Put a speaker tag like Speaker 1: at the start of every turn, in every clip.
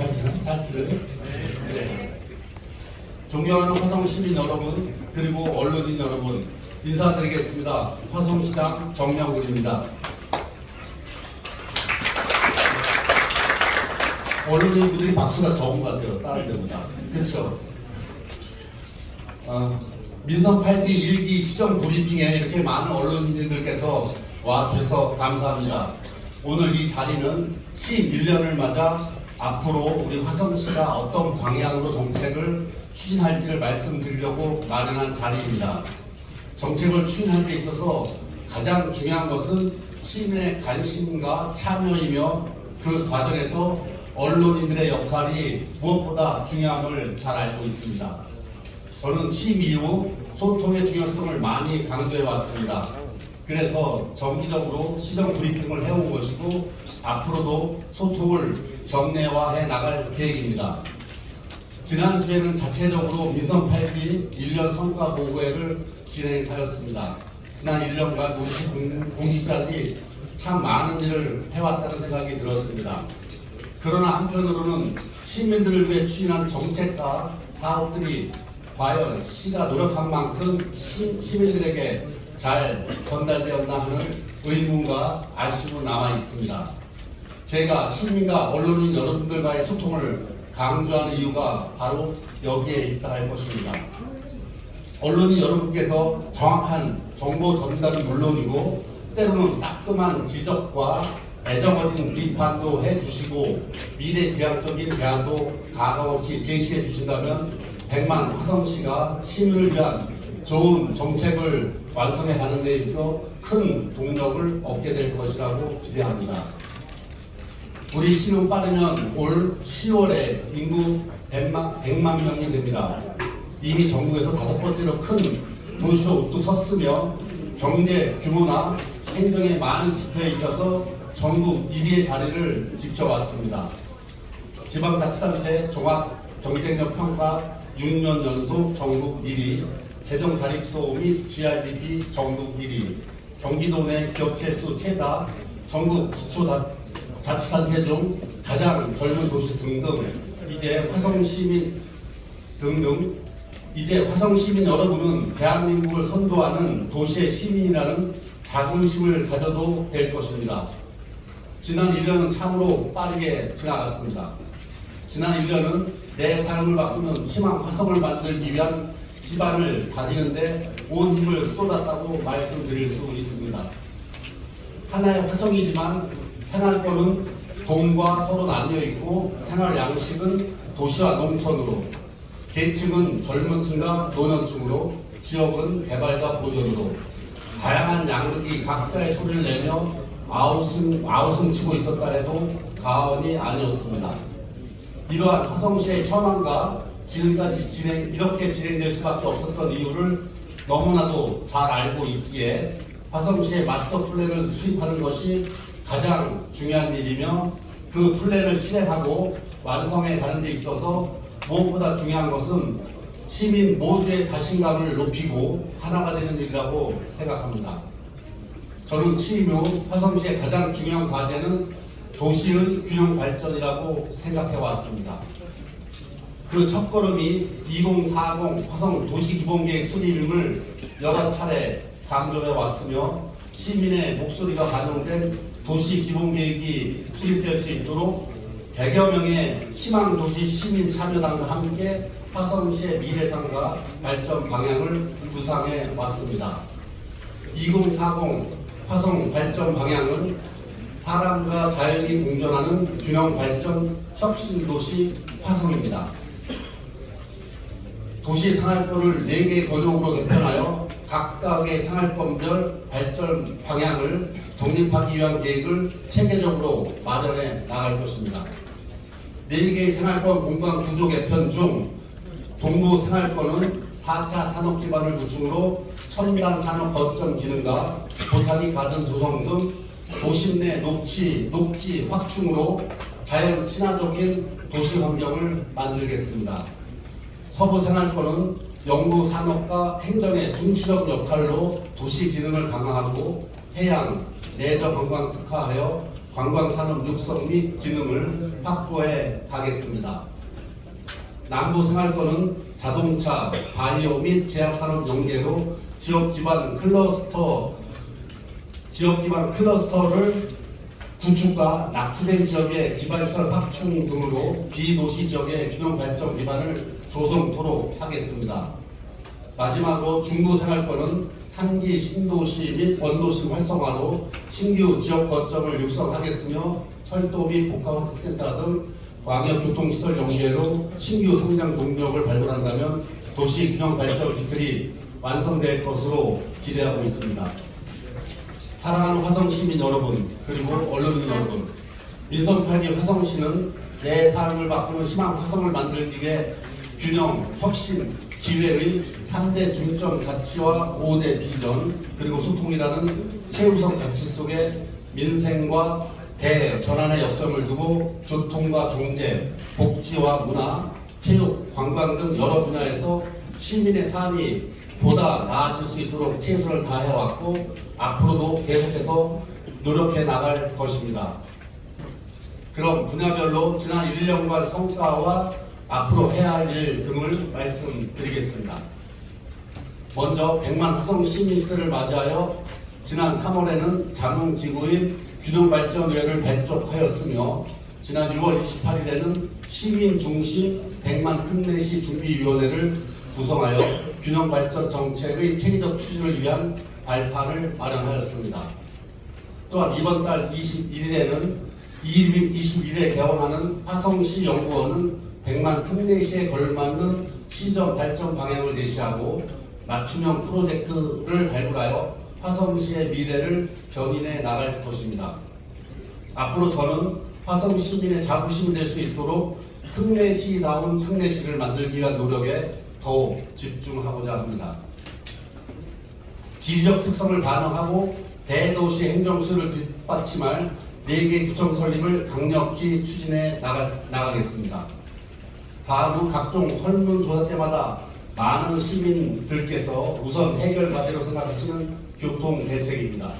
Speaker 1: 잘 되나? 잘 들려요? 네. 존경하는 화성 시민 여러분, 그리고 언론인 여러분, 인사드리겠습니다. 화성시장 정명훈입니다. 언론인분들이 박수가 적은 것 같아요. 다른 데보다. 그쵸? 민선 8기 1기 시정 브리핑에 이렇게 많은 언론인들께서 와주셔서 감사합니다. 오늘 이 자리는 취임 1년을 맞아 앞으로 우리 화성시가 어떤 방향으로 정책을 추진할지를 말씀드리려고 마련한 자리입니다. 정책을 추진할 데 있어서 가장 중요한 것은 시민의 관심과 참여이며 그 과정에서 언론인들의 역할이 무엇보다 중요함을 잘 알고 있습니다. 저는 취임 이후 소통의 중요성을 많이 강조해 왔습니다. 그래서 정기적으로 시정 브리핑을 해온 것이고 앞으로도 소통을 정례화해 나갈 계획입니다. 지난주에는 자체적으로 민선 8기 1년 성과 보고회를 진행하였습니다. 지난 1년간 우리 시 공직자들이 참 많은 일을 해왔다는 생각이 들었습니다. 그러나 한편으로는 시민들을 위해 추진한 정책과 사업들이 과연 시가 노력한 만큼 시민들에게 잘 전달되었나 하는 의문과 아쉬움은 남아 있습니다. 제가 시민과 언론인 여러분들과의 소통을 강조하는 이유가 바로 여기에 있다 할 것입니다. 언론인 여러분께서 정확한 정보 전달은 물론이고 때로는 따끔한 지적과 애정어린 비판도 해주시고 미래지향적인 대안도 가감없이 제시해 주신다면 100만 화성시가 시민을 위한 좋은 정책을 완성해 가는 데 있어 큰 동력을 얻게 될 것이라고 기대합니다. 우리 시는 빠르면 올 10월에 인구 100만 명이 됩니다. 이미 전국에서 5번째로 큰 도시로 우뚝 섰으며 경제 규모나 행정의 많은 지표에 있어서 전국 1위의 자리를 지켜왔습니다. 지방자치단체 종합경쟁력 평가 6년 연속 전국 1위, 재정 자립도 및 GRDP 전국 1위, 경기도 내 기업체 수 최다, 전국 기초자치단체 중 가장 젊은 도시 등등 이제 화성 시민 여러분은 대한민국을 선도하는 도시의 시민이라는 자긍심을 가져도 될 것입니다. 지난 1년은 참으로 빠르게 지나갔습니다. 지난 1년은 내 삶을 바꾸는 희망 화성을 만들기 위한 기반을 다지는데 온 힘을 쏟았다고 말씀드릴 수 있습니다. 하나의 화성이지만 생활권은 동과 서로 나뉘어 있고 생활 양식은 도시와 농촌으로, 계층은 젊은 층과 노년층으로, 지역은 개발과 보존으로 다양한 양극이 각자의 소리를 내며 아우성 치고 있었다 해도 과언이 아니었습니다. 이러한 화성시의 현황과 지금까지 이렇게 진행될 수밖에 없었던 이유를 너무나도 잘 알고 있기에 화성시의 마스터 플랜을 수립하는 것이 가장 중요한 일이며 그 플랜을 실행하고 완성해 가는 데 있어서 무엇보다 중요한 것은 시민 모두의 자신감을 높이고 하나가 되는 일이라고 생각합니다. 저는 취임 후 화성시의 가장 중요한 과제는 도시의 균형 발전이라고 생각해 왔습니다. 그 첫걸음이 2040 화성 도시기본계획 수립임을 여러 차례 강조해 왔으며 시민의 목소리가 반영된 도시기본계획이 수립될 수 있도록 100여 명의 희망도시 시민 참여단과 함께 화성시의 미래상과 발전 방향을 구상해 왔습니다. 2040 화성 발전 방향은 사람과 자연이 공존하는 균형 발전 혁신도시 화성입니다. 도시 생활권을 4개의 권역으로 개편하여 각각의 생활권별 발전 방향을 정립하기 위한 계획을 체계적으로 마련해 나갈 것입니다. 4개의 생활권 공간 구조 개편 중 동부 생활권은 4차 산업 기반을 구축으로 첨단 산업 거점 기능과 보타닉 가든 조성 등 도심 내 녹지 확충으로 자연 친화적인 도시 환경을 만들겠습니다. 서부 생활권은 연구 산업과 행정의 중추적 역할로 도시 기능을 강화하고 해양, 내저 관광 특화하여 관광산업 육성 및 기능을 확보해 가겠습니다. 남부 생활권은 자동차, 바이오 및 제약산업 연계로 지역 기반 클러스터를 구축과 낙후된 지역의 기반시설 확충 등으로 비도시 지역의 균형 발전 기반을 조성토록 하겠습니다. 마지막으로 중부 생활권은 3기 신도시 및 원도심 활성화로 신규 지역 거점을 육성하겠으며 철도 및 복합환승센터 등 광역교통시설 연계로 신규 성장 동력을 발굴한다면 도시 균형 발전 기틀이 완성될 것으로 기대하고 있습니다. 사랑하는 화성시민 여러분, 그리고 언론인 여러분, 민선 8기 화성시는 내 삶을 바꾸는 희망 화성을 만들기 위해 균형, 혁신, 기회의 3대 중점 가치와 5대 비전, 그리고 소통이라는 최우선 가치 속에 민생과 대전환의 역점을 두고 교통과 경제, 복지와 문화, 체육, 관광 등 여러 분야에서 시민의 삶이 보다 나아질 수 있도록 최선을 다해왔고 앞으로도 계속해서 노력해 나갈 것입니다. 그럼 분야별로 지난 1년간 성과와 앞으로 해야 할 일 등을 말씀드리겠습니다. 먼저 100만 화성 시민시대를 맞이하여 지난 3월에는 자문기구인 균형발전위원회를 발족하였으며 지난 6월 28일에는 시민중심 100만 특례시 준비위원회를 구성하여 균형발전 정책의 체계적 추진을 위한 발판을 마련하였습니다. 또한 이번 달 21일에 개원하는 화성시 연구원은 100만 특례시에 걸맞는 시정 발전 방향을 제시하고 맞춤형 프로젝트를 발굴하여 화성시의 미래를 견인해 나갈 것입니다. 앞으로 저는 화성 시민의 자부심이 될 수 있도록 특례시다운 특례시를 만들기 위한 노력에 더욱 집중하고자 합니다. 지리적 특성을 반영하고 대도시 행정수를 뒷받침할 4개 구청 설립을 강력히 추진해 나가겠습니다. 다음 각종 설문조사 때마다 많은 시민들께서 우선 해결 과제로 생각하시는 교통 대책입니다.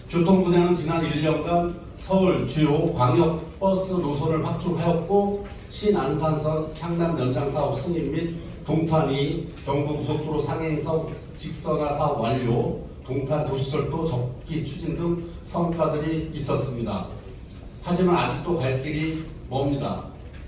Speaker 1: 교통 분야는 지난 1년간 서울 주요 광역 버스 노선을 확충하였고 신안산선 향남 연장 사업 승인 및 동탄 2 경부고속도로 상행선 직선화 사업 완료, 동탄 도시철도 접기 추진 등 성과들이 있었습니다. 하지만 아직도 갈 길이 멉니다.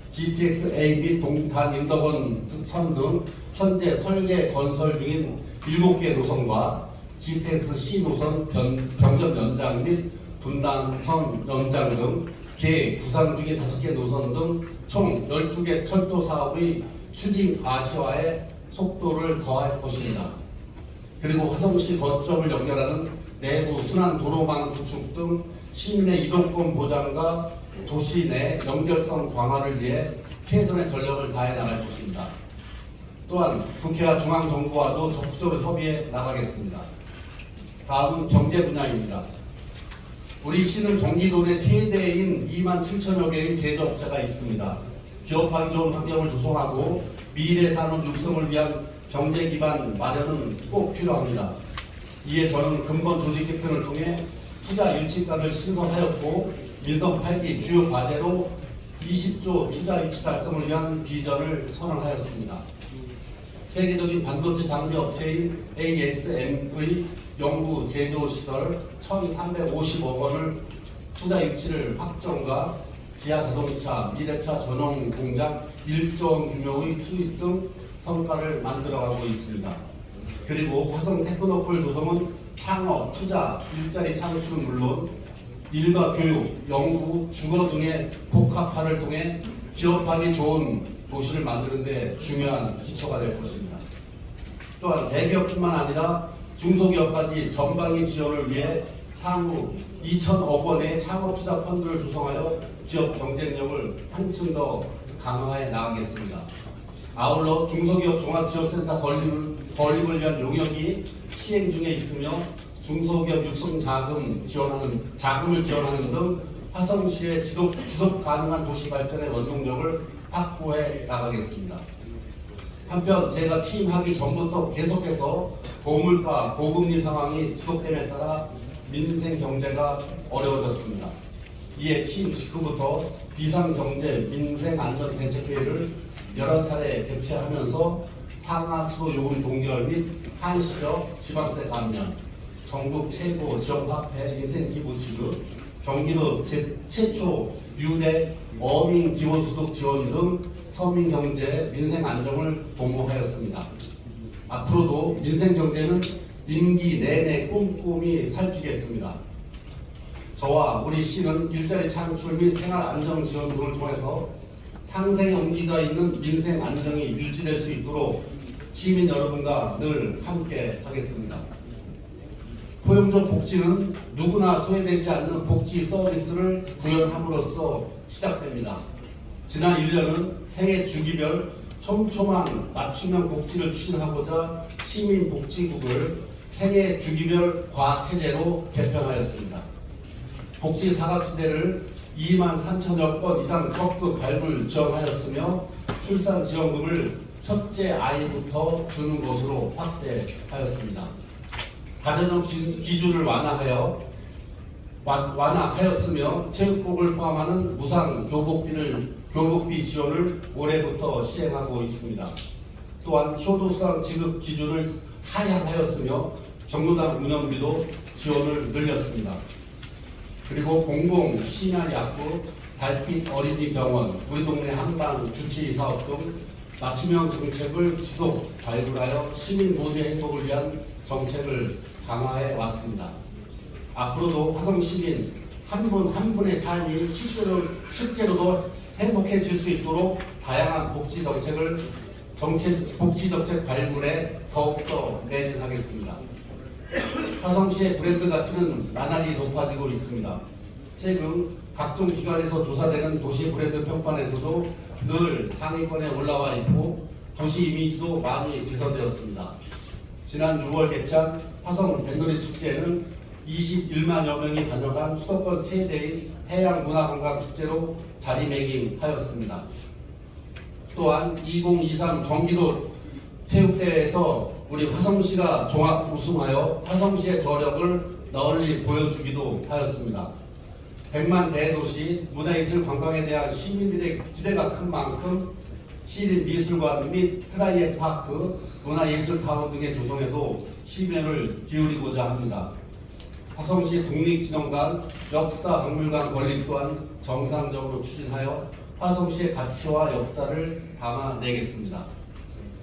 Speaker 1: GTX-A 및 동탄 인덕원 선 등 현재 설계 건설 중인 7개 노선과 GTX-C 노선 병접 연장 및 분당선 연장 등 계획 구상 중인 5개 노선 등 총 12개 철도 사업의 추진 가시화에 속도를 더할 것입니다. 그리고 화성시 거점을 연결하는 내부 순환 도로망 구축 등 시민의 이동권 보장과 도시 내 연결성 강화를 위해 최선의 전력을 다해 나갈 것입니다. 또한 국회와 중앙정부와도 적극적으로 협의해 나가겠습니다. 다음은 경제 분야입니다. 우리 시는 경기도 내 최대인 2만 7천여 개의 제조업체가 있습니다. 기업하기 좋은 환경을 조성하고 미래 산업 육성을 위한 경제 기반 마련은 꼭 필요합니다. 이에 저는 근본 조직 개편을 통해 투자 일치가를 신설하였고 민선 8기 주요 과제로 20조 투자 일치 달성을 위한 비전을 선언하였습니다. 세계적인 반도체 장비 업체인 ASM의 연구 제조 시설 1,350억 원을 투자 일치를 확정과 기아 자동차, 미래차 전용 공장 1조 원 규모의 투입 등 성과를 만들어가고 있습니다. 그리고 화성 테크노폴 조성은 창업, 투자, 일자리 창출은 물론 일과 교육, 연구, 주거 등의 복합화를 통해 기업하기 좋은 도시를 만드는 데 중요한 기초가 될 것입니다. 또한 대기업뿐만 아니라 중소기업까지 전방위 지원을 위해 향후 2천억 원의 창업투자 펀드를 조성하여 기업 경쟁력을 한층 더 강화해 나가겠습니다. 아울러 중소기업 종합지원센터 건립을 위한 용역이 시행 중에 있으며 중소기업 육성 자금을 지원하는 등 화성시의 지속 가능한 도시 발전의 원동력을 확보해 나가겠습니다. 한편 제가 취임하기 전부터 계속해서 고물가, 고금리 상황이 지속됨에 따라 민생 경제가 어려워졌습니다. 이에 취임 직후부터 비상경제 민생안전대책회의를 여러 차례 개최하면서 상하수도 요금 동결 및 한시적 지방세 감면, 전국 최고 지역화폐 인센티브 지급, 경기도 최초 유대 어민 기본소득 지원 등 서민경제 민생안정을 도모하였습니다. 앞으로도 민생경제는 임기 내내 꼼꼼히 살피겠습니다. 저와 우리 시는 일자리 창출 및 생활안정 지원 등을 통해서 상생 연기가 있는 민생 안정이 유지될 수 있도록 시민 여러분과 늘 함께 하겠습니다. 포용적 복지는 누구나 소외되지 않는 복지 서비스를 구현함으로써 시작됩니다. 지난 1년은 생애 주기별 촘촘한 맞춤형 복지를 추진하고자 시민복지국을 생애 주기별 과체제로 개편하였습니다. 복지 사각지대를 2만 3천여 건 이상 적극 발굴 지원하였으며 출산지원금을 첫째 아이부터 주는 것으로 확대하였습니다. 다재정 기준을 완화하였으며 체육복을 포함하는 무상 교복비 지원을 올해부터 시행하고 있습니다. 또한 효도수당 지급 기준을 하향하였으며 경로당 운영비도 지원을 늘렸습니다. 그리고 공공 심야 약국, 달빛 어린이 병원, 우리 동네 한방 주치의 사업 등 맞춤형 정책을 지속 발굴하여 시민 모두의 행복을 위한 정책을 강화해 왔습니다. 앞으로도 화성 시민 한 분 한 분의 삶이 실제로도 행복해질 수 있도록 다양한 복지 정책 발굴에 더욱더 매진하겠습니다. 화성시의 브랜드 가치는 나날이 높아지고 있습니다. 최근 각종 기관에서 조사되는 도시 브랜드 평판에서도 늘 상위권에 올라와 있고 도시 이미지도 많이 개선되었습니다. 지난 6월 개최한 화성 뱃놀이 축제는 21만여 명이 다녀간 수도권 최대의 해양문화관광축제로 자리매김하였습니다. 또한 2023 경기도 체육대회에서 우리 화성시가 종합 우승하여 화성시의 저력을 널리 보여주기도 하였습니다. 100만 대도시 문화예술 관광에 대한 시민들의 기대가 큰 만큼 시립 미술관 및 트라이앵 파크, 문화예술타운 등의 조성에도 심혈을 기울이고자 합니다. 화성시 독립기념관, 역사박물관 건립 또한 정상적으로 추진하여 화성시의 가치와 역사를 담아내겠습니다.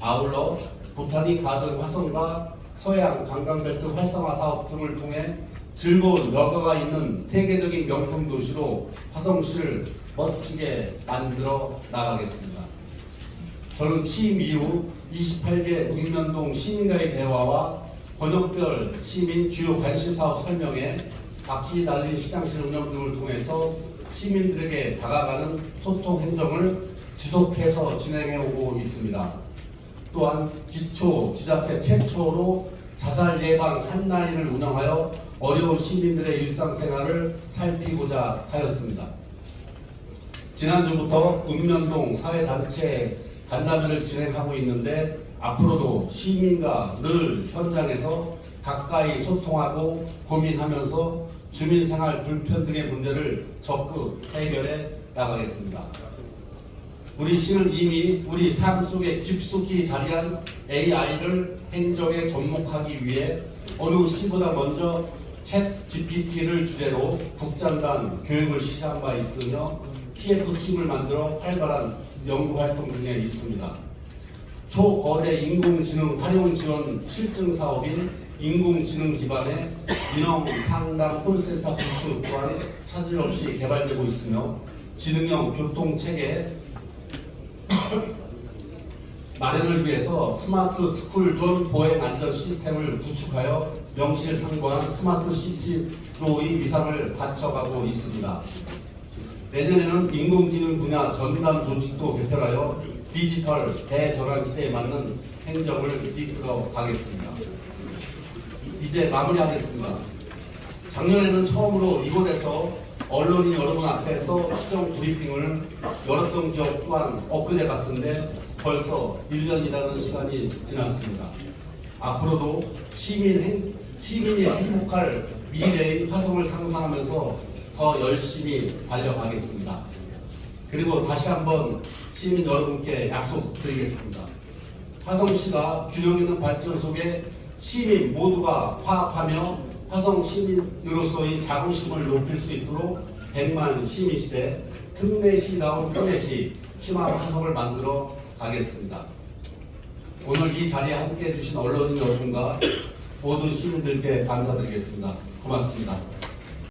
Speaker 1: 아울러 보타닉 가든 화성과 서해안 관광벨트 활성화 사업 등을 통해 즐거운 여가가 있는 세계적인 명품 도시로 화성시를 멋지게 만들어 나가겠습니다. 저는 취임 이후 28개 읍면동 시민과의 대화와 권역별 시민 주요 관심사업 설명회, 바퀴 달린 시장실 운영 등을 통해서 시민들에게 다가가는 소통 행정을 지속해서 진행해 오고 있습니다. 또한 기초 지자체 최초로 자살 예방 한라인을 운영하여 어려운 시민들의 일상생활을 살피고자 하였습니다. 지난주부터 읍면동 사회단체 간담회를 진행하고 있는데 앞으로도 시민과 늘 현장에서 가까이 소통하고 고민하면서 주민생활 불편 등의 문제를 적극 해결해 나가겠습니다. 우리 시는 이미 우리 삶 속에 깊숙이 자리한 AI를 행정에 접목하기 위해 어느 시보다 먼저 챗 GPT를 주제로 국장단 교육을 시작한 바 있으며 TF팀을 만들어 활발한 연구활동 중에 있습니다. 초거대 인공지능 활용 지원 실증 사업인 인공지능 기반의 민원 상담 콜센터 구축 또한 차질 없이 개발되고 있으며 지능형 교통체계 마련을 위해서 스마트 스쿨존 보행 안전 시스템을 구축하여 명실상부한 스마트 시티로의 위상을 갖춰가고 있습니다. 내년에는 인공지능 분야 전담 조직도 개편하여 디지털 대전환 시대에 맞는 행정을 이끌어 가겠습니다. 이제 마무리하겠습니다. 작년에는 처음으로 이곳에서 언론인 여러분 앞에서 시정 브리핑을 열었던 기억 또한 엊그제 같은데 벌써 1년이라는 시간이 지났습니다. 앞으로도 시민이 행복할 미래의 화성을 상상하면서 더 더 열심히 달려가겠습니다. 그리고 다시 한번 시민 여러분께 약속드리겠습니다. 화성시가 균형 있는 발전 속에 시민 모두가 화합하며 화성 시민으로서의 자긍심을 높일 수 있도록 100만 시민시대 특례시다운 특례시 희망 화성을 만들어 가겠습니다. 오늘 이 자리에 함께해 주신 언론인 여러분과 모든 시민들께 감사드리겠습니다. 고맙습니다.